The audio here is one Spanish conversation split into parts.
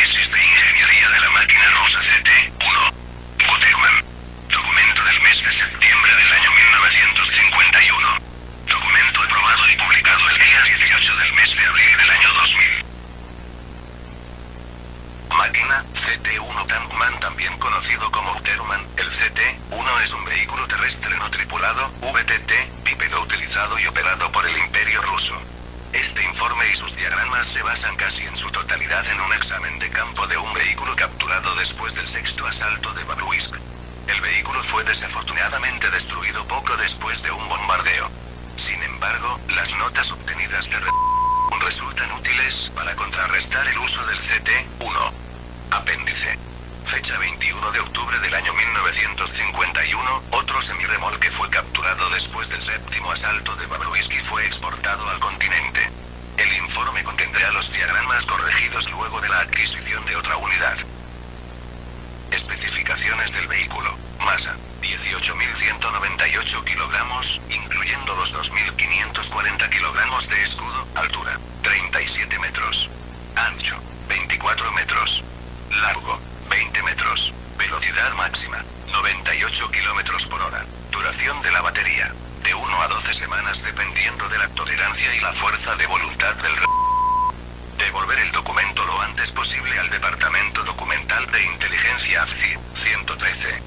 Análisis de ingeniería de la máquina rusa CT-1. Buterman. Documento del mes de septiembre del año 1951. Documento aprobado y publicado el día 18 del mes de abril del año 2000. Máquina, CT-1 Tankman, también conocido como Buterman. El CT-1 es un vehículo terrestre no tripulado, VTT, bípedo utilizado y operado por el Imperio Ruso. Este informe y sus diagramas se basan casi en su totalidad en un examen de campo de un vehículo capturado después del sexto asalto de Babruysk. El vehículo fue desafortunadamente destruido poco después de un bombardeo. Sin embargo, las notas obtenidas de resultan útiles para contrarrestar el uso del CT-1. Apéndice. Fecha 21 de octubre del año 1951, otro semirremolque fue capturado después del séptimo asalto de Babruysk y fue exportado al continente. El informe contendrá los diagramas corregidos luego de la adquisición de otra unidad. Especificaciones del vehículo. Masa: 18.198 kilogramos, incluyendo los 2.540 kilogramos de escudo. Altura: 37 metros. Ancho: 24 metros. Largo: 20 metros. Velocidad máxima: 98 kilómetros por hora. Duración de la batería: de 1 a 12 semanas dependiendo de la tolerancia y la fuerza de voluntad del Devolver el documento lo antes posible al Departamento Documental de Inteligencia AFCI, 113.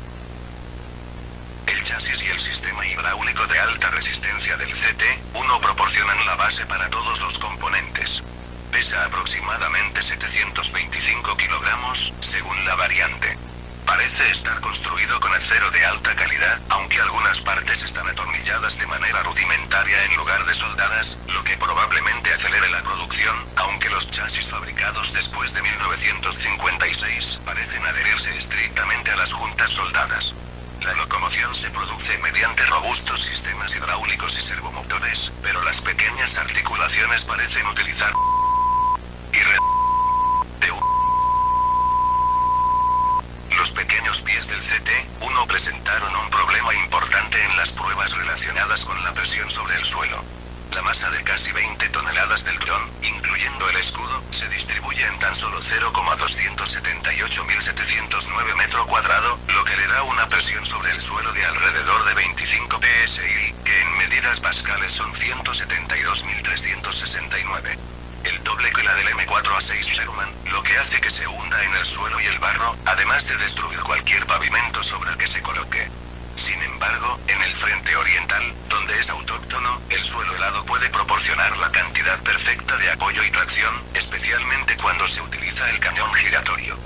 El chasis y el sistema hidráulico de alta resistencia del CT-1 proporcionan la base para todos los componentes. Pesa aproximadamente 725 kilogramos, según la variante. Parece estar construido con acero de alta calidad, aunque algunas partes están atornilladas de manera rudimentaria en lugar de soldadas, lo que probablemente acelere la producción, aunque los chasis fabricados después de 1956 parecen adherirse estrictamente a las juntas soldadas. La locomoción se produce mediante robustos sistemas hidráulicos y servomotores, pero las pequeñas articulaciones parecen utilizar Los pequeños pies del CT-1 presentaron un problema importante en las pruebas relacionadas con la presión sobre el suelo. La masa de casi 20 toneladas del dron, incluyendo el escudo, se distribuye en tan solo 0,278.709 metro cuadrado, lo que le da una presión sobre el suelo de alrededor de 25 psi, que en medidas pascales son 172.369. El doble que la del M4A6 Sherman, lo que hace que se hunda en el suelo y el barro, además de destruir cualquier pavimento sobre el que se coloque. Sin embargo, en el frente oriental, donde es autóctono, el suelo helado puede proporcionar la cantidad perfecta de apoyo y tracción, especialmente cuando se utiliza el cañón giratorio.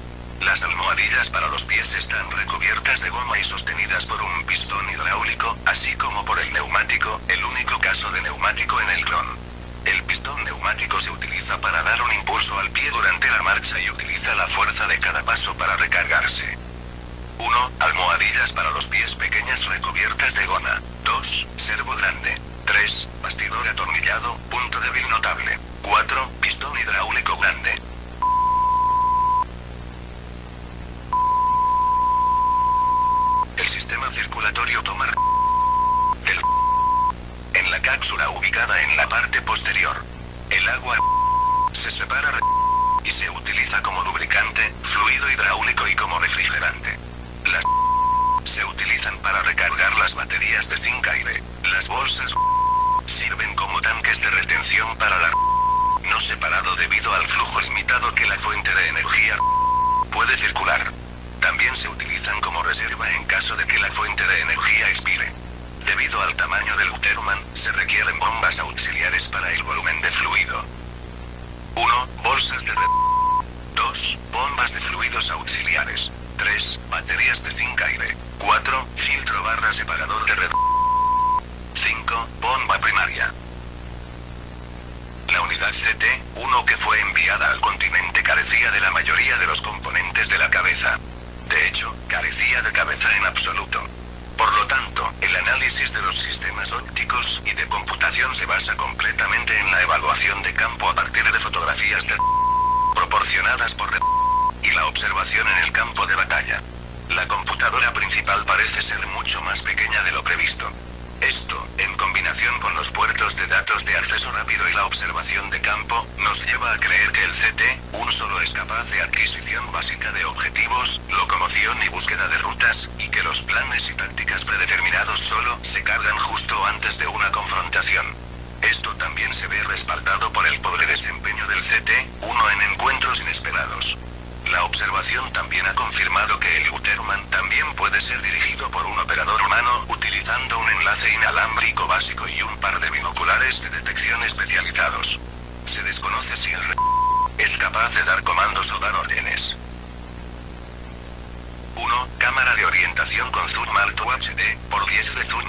Las almohadillas para los pies están recubiertas de goma y sostenidas por un pistón hidráulico, así como por el neumático, el único caso de neumático en el dron. El pistón neumático se utiliza para dar un impulso al pie durante la marcha y utiliza la fuerza de cada paso para recargarse. 1. Almohadillas para los pies pequeñas recubiertas de goma. 2. Servo grande. 3. Bastidor atornillado, punto débil notable. 4. Pistón hidráulico grande. El sistema circulatorio toma del en la cápsula ubicada en la parte posterior. El agua se separa y se utiliza como lubricante, fluido hidráulico y como refrigerante. Las se utilizan para recargar las baterías de zinc aire. Las bolsas sirven como tanques de retención para la no separado debido al flujo limitado que la fuente de energía puede circular. También se utilizan como reserva en caso de que la fuente de energía expire. Debido al tamaño del Buterman, se requieren bombas auxiliares para el volumen de fluido. 1. Bolsas de 2. Bombas de fluidos auxiliares. 3. Baterías de zinc aire. 4. Filtro barra separador de 5. Bomba primaria. La unidad CT-1 que fue enviada al continente carecía de la mayoría de los componentes de la cabeza. De hecho, carecía de cabeza en absoluto. Por lo tanto, el análisis de los sistemas ópticos y de computación se basa completamente en la evaluación de campo a partir de fotografías proporcionadas por y la observación en el campo de batalla. La computadora principal parece ser mucho más pequeña de lo previsto. Esto, en combinación con los puertos de datos de acceso rápido y la observación de campo, nos lleva a creer que el CT-1 solo es capaz de adquisición básica de objetivos, locomoción y búsqueda de rutas, y que los planes y tácticas predeterminados solo se cargan justo antes de una confrontación. Esto también se ve respaldado por el pobre desempeño del CT-1 en encuentros inesperados. La observación también ha confirmado que el Guterman también puede ser dirigido por un operador humano utilizando un enlace inalámbrico básico y un par de binoculares de detección especializados. Se desconoce si el es capaz de dar comandos o dar órdenes. 1. Cámara de orientación con zoom alto HD, por 10 de zoom.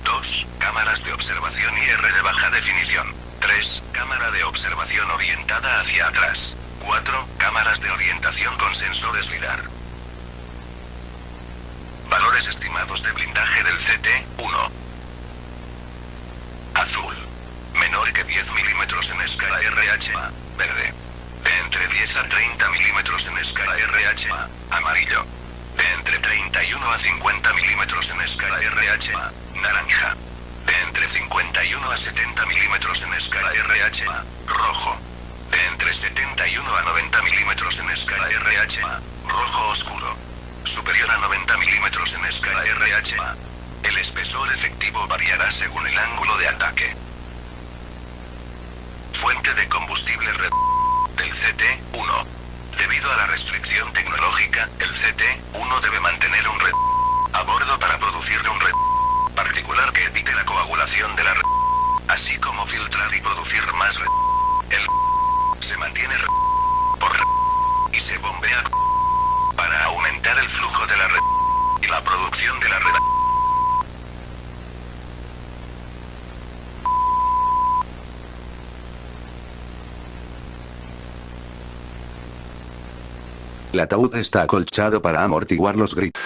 2. Cámaras de observación IR de baja definición. 3. Cámara de observación orientada hacia atrás. 4. Cámaras de orientación con sensores LiDAR. Valores estimados de blindaje del CT-1. Azul. Menor que 10 milímetros en escala RHA. Verde. De entre 10 a 30 milímetros en escala RHA. Amarillo. De entre 31 a 50 milímetros en escala RHA. Naranja. De entre 51 a 70 milímetros en escala RHA. Rojo. De entre 71 a 90 milímetros en escala RHA. Rojo oscuro. Superior a 90 milímetros en escala RHA. El espesor efectivo variará según el ángulo de ataque. Fuente de combustible del CT-1. Debido a la restricción tecnológica, el CT-1 debe mantener un a bordo para producir un particular que evite la coagulación de la así como filtrar y producir más el se mantiene por y se bombea para aumentar el flujo de la y la producción de la El ataúd está acolchado para amortiguar los gritos.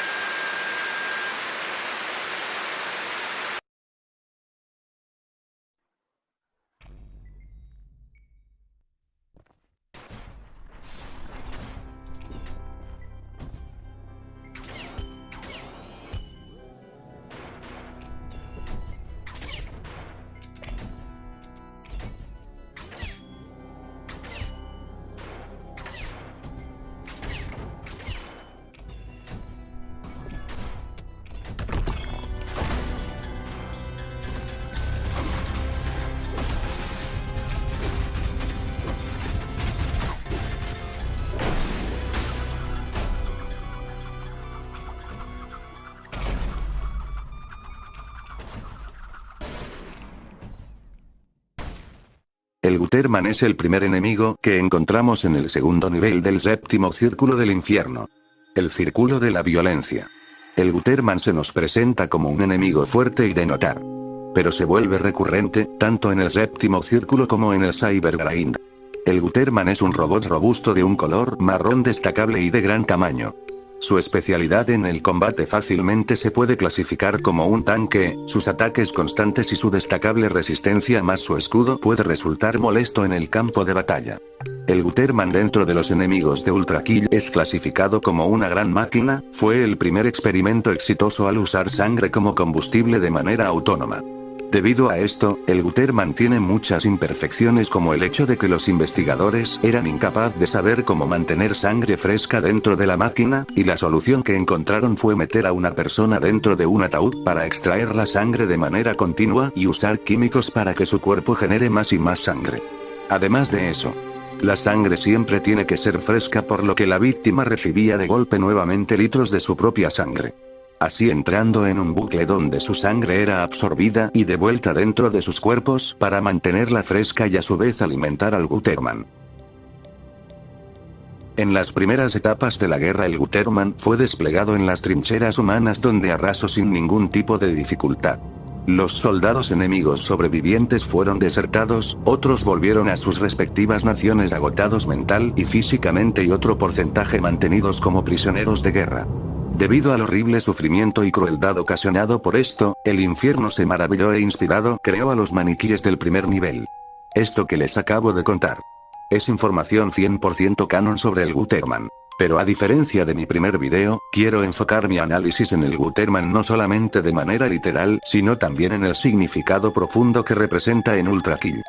El Guterman es el primer enemigo que encontramos en el segundo nivel del séptimo círculo del infierno. El círculo de la violencia. El Guterman se nos presenta como un enemigo fuerte y de notar. Pero se vuelve recurrente, tanto en el séptimo círculo como en el Cybergrind. El Guterman es un robot robusto de un color marrón destacable y de gran tamaño. Su especialidad en el combate fácilmente se puede clasificar como un tanque, sus ataques constantes y su destacable resistencia más su escudo puede resultar molesto en el campo de batalla. El Guterman dentro de los enemigos de Ultra Kill es clasificado como una gran máquina, fue el primer experimento exitoso al usar sangre como combustible de manera autónoma. Debido a esto, el Guterman tiene muchas imperfecciones como el hecho de que los investigadores eran incapaz de saber cómo mantener sangre fresca dentro de la máquina, y la solución que encontraron fue meter a una persona dentro de un ataúd para extraer la sangre de manera continua y usar químicos para que su cuerpo genere más y más sangre. Además de eso, la sangre siempre tiene que ser fresca por lo que la víctima recibía de golpe nuevamente litros de su propia sangre. Así entrando en un bucle donde su sangre era absorbida y devuelta dentro de sus cuerpos para mantenerla fresca y a su vez alimentar al Guterman. En las primeras etapas de la guerra el Guterman fue desplegado en las trincheras humanas donde arrasó sin ningún tipo de dificultad. Los soldados enemigos sobrevivientes fueron desertados, otros volvieron a sus respectivas naciones agotados mental y físicamente y otro porcentaje mantenidos como prisioneros de guerra. Debido al horrible sufrimiento y crueldad ocasionado por esto, el infierno se maravilló e inspirado creó a los maniquíes del primer nivel. Esto que les acabo de contar es información 100% canon sobre el Guterman. Pero a diferencia de mi primer video, quiero enfocar mi análisis en el Guterman no solamente de manera literal, sino también en el significado profundo que representa en Ultra Kill.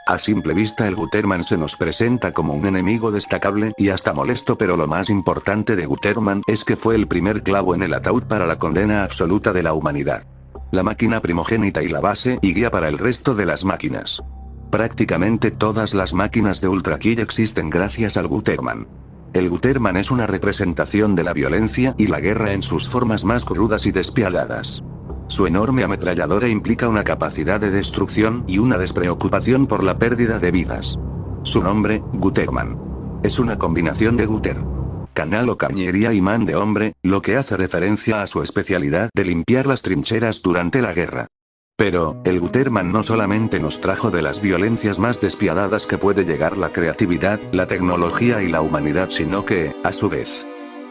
A simple vista el Guterman se nos presenta como un enemigo destacable y hasta molesto, pero lo más importante de Guterman es que fue el primer clavo en el ataúd para la condena absoluta de la humanidad. La máquina primogénita y la base y guía para el resto de las máquinas. Prácticamente todas las máquinas de Ultra Kill existen gracias al Guterman. El Guterman es una representación de la violencia y la guerra en sus formas más crudas y despiadadas. Su enorme ametralladora implica una capacidad de destrucción y una despreocupación por la pérdida de vidas. Su nombre, Guterman. Es una combinación de Guter, canal o cañería y man de hombre, lo que hace referencia a su especialidad de limpiar las trincheras durante la guerra. Pero, el Guterman no solamente nos trajo de las violencias más despiadadas que puede llegar la creatividad, la tecnología y la humanidad, sino que, a su vez,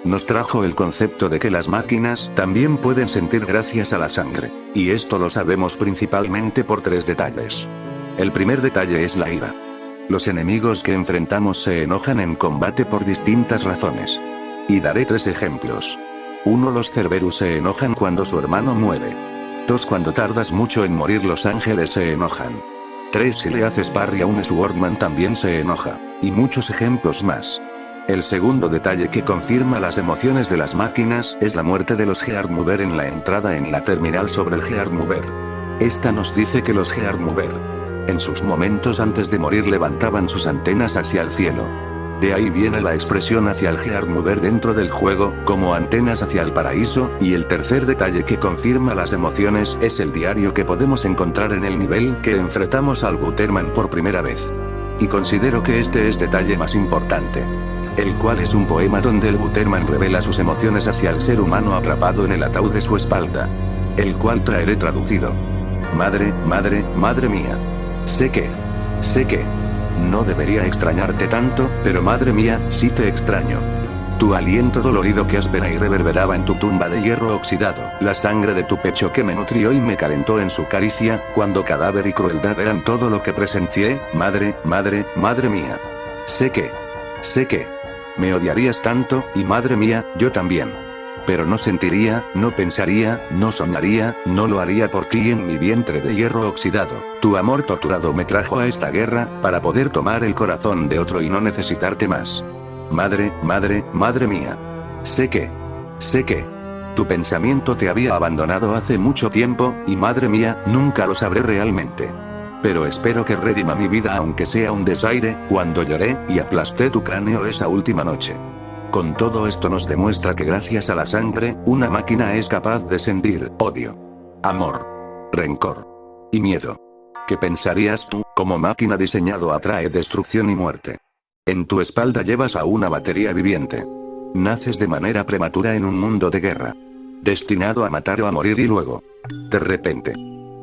nos trajo el concepto de que las máquinas también pueden sentir gracias a la sangre. Y esto lo sabemos principalmente por 3 detalles. El primer detalle es la ira. Los enemigos que enfrentamos se enojan en combate por distintas razones. Y daré 3 ejemplos. 1. Los Cerberus se enojan cuando su hermano muere. 2. Cuando tardas mucho en morir los ángeles se enojan. 3. Si le haces parry a un Swordman también se enoja. Y muchos ejemplos más. El segundo detalle que confirma las emociones de las máquinas es la muerte de los Gear Mover en la entrada en la terminal sobre el Gear Mover. Esta nos dice que los Gear Mover, en sus momentos antes de morir, levantaban sus antenas hacia el cielo. De ahí viene la expresión hacia el Gear Mover dentro del juego, como antenas hacia el paraíso, y el tercer detalle que confirma las emociones es el diario que podemos encontrar en el nivel que enfrentamos al Guterman por primera vez. Y considero que este es detalle más importante. El cual es un poema donde el Guterman revela sus emociones hacia el ser humano atrapado en el ataúd de su espalda. El cual traeré traducido. Madre, madre, madre mía. Sé que no debería extrañarte tanto, pero madre mía, sí te extraño. Tu aliento dolorido que áspera y reverberaba en tu tumba de hierro oxidado, la sangre de tu pecho que me nutrió y me calentó en su caricia, cuando cadáver y crueldad eran todo lo que presencié, madre, madre, madre mía. Sé que me odiarías tanto, y madre mía, yo también. Pero no sentiría, no pensaría, no soñaría, no lo haría por ti en mi vientre de hierro oxidado. Tu amor torturado me trajo a esta guerra, para poder tomar el corazón de otro y no necesitarte más. Madre, madre, madre mía. Sé que tu pensamiento te había abandonado hace mucho tiempo, y madre mía, nunca lo sabré realmente. Pero espero que redima mi vida aunque sea un desaire, cuando lloré y aplasté tu cráneo esa última noche. Con todo esto nos demuestra que gracias a la sangre, una máquina es capaz de sentir odio, amor, rencor y miedo. ¿Qué pensarías tú? Como máquina diseñado atrae destrucción y muerte. En tu espalda llevas a una batería viviente. Naces de manera prematura en un mundo de guerra, destinado a matar o a morir, y luego, de repente,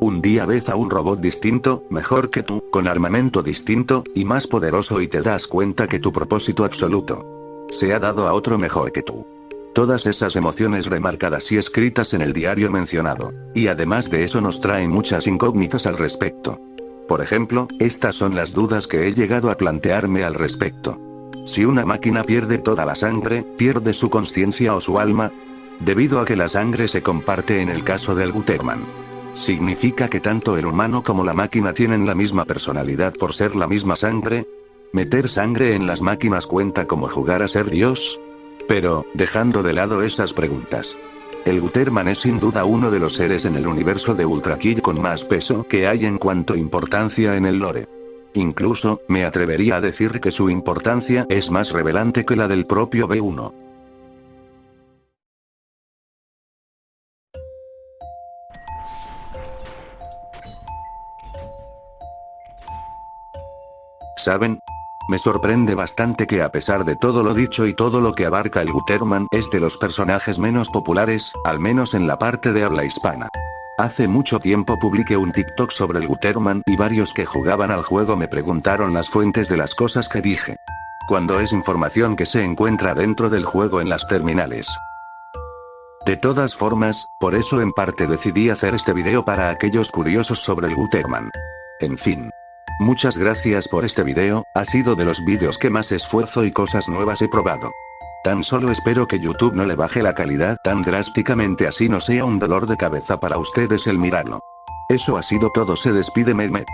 un día ves a un robot distinto, mejor que tú, con armamento distinto, y más poderoso, y te das cuenta que tu propósito absoluto se ha dado a otro mejor que tú. Todas esas emociones remarcadas y escritas en el diario mencionado. Y además de eso nos traen muchas incógnitas al respecto. Por ejemplo, estas son las dudas que he llegado a plantearme al respecto. Si una máquina pierde toda la sangre, ¿pierde su conciencia o su alma? Debido a que la sangre se comparte en el caso del Guterman. ¿Significa que tanto el humano como la máquina tienen la misma personalidad por ser la misma sangre? ¿Meter sangre en las máquinas cuenta como jugar a ser Dios? Pero, dejando de lado esas preguntas, el Guterman es sin duda uno de los seres en el universo de Ultra Kill con más peso que hay en cuanto a importancia en el lore. Incluso, me atrevería a decir que su importancia es más revelante que la del propio B1. ¿Saben? Me sorprende bastante que a pesar de todo lo dicho y todo lo que abarca el Guterman, es de los personajes menos populares, al menos en la parte de habla hispana. Hace mucho tiempo publiqué un TikTok sobre el Guterman y varios que jugaban al juego me preguntaron las fuentes de las cosas que dije. Cuando es información que se encuentra dentro del juego en las terminales. De todas formas, por eso en parte decidí hacer este video para aquellos curiosos sobre el Guterman. En fin. Muchas gracias por este video, ha sido de los vídeos que más esfuerzo y cosas nuevas he probado. Tan solo espero que YouTube no le baje la calidad tan drásticamente, así no sea un dolor de cabeza para ustedes el mirarlo. Eso ha sido todo, se despide Mehmet.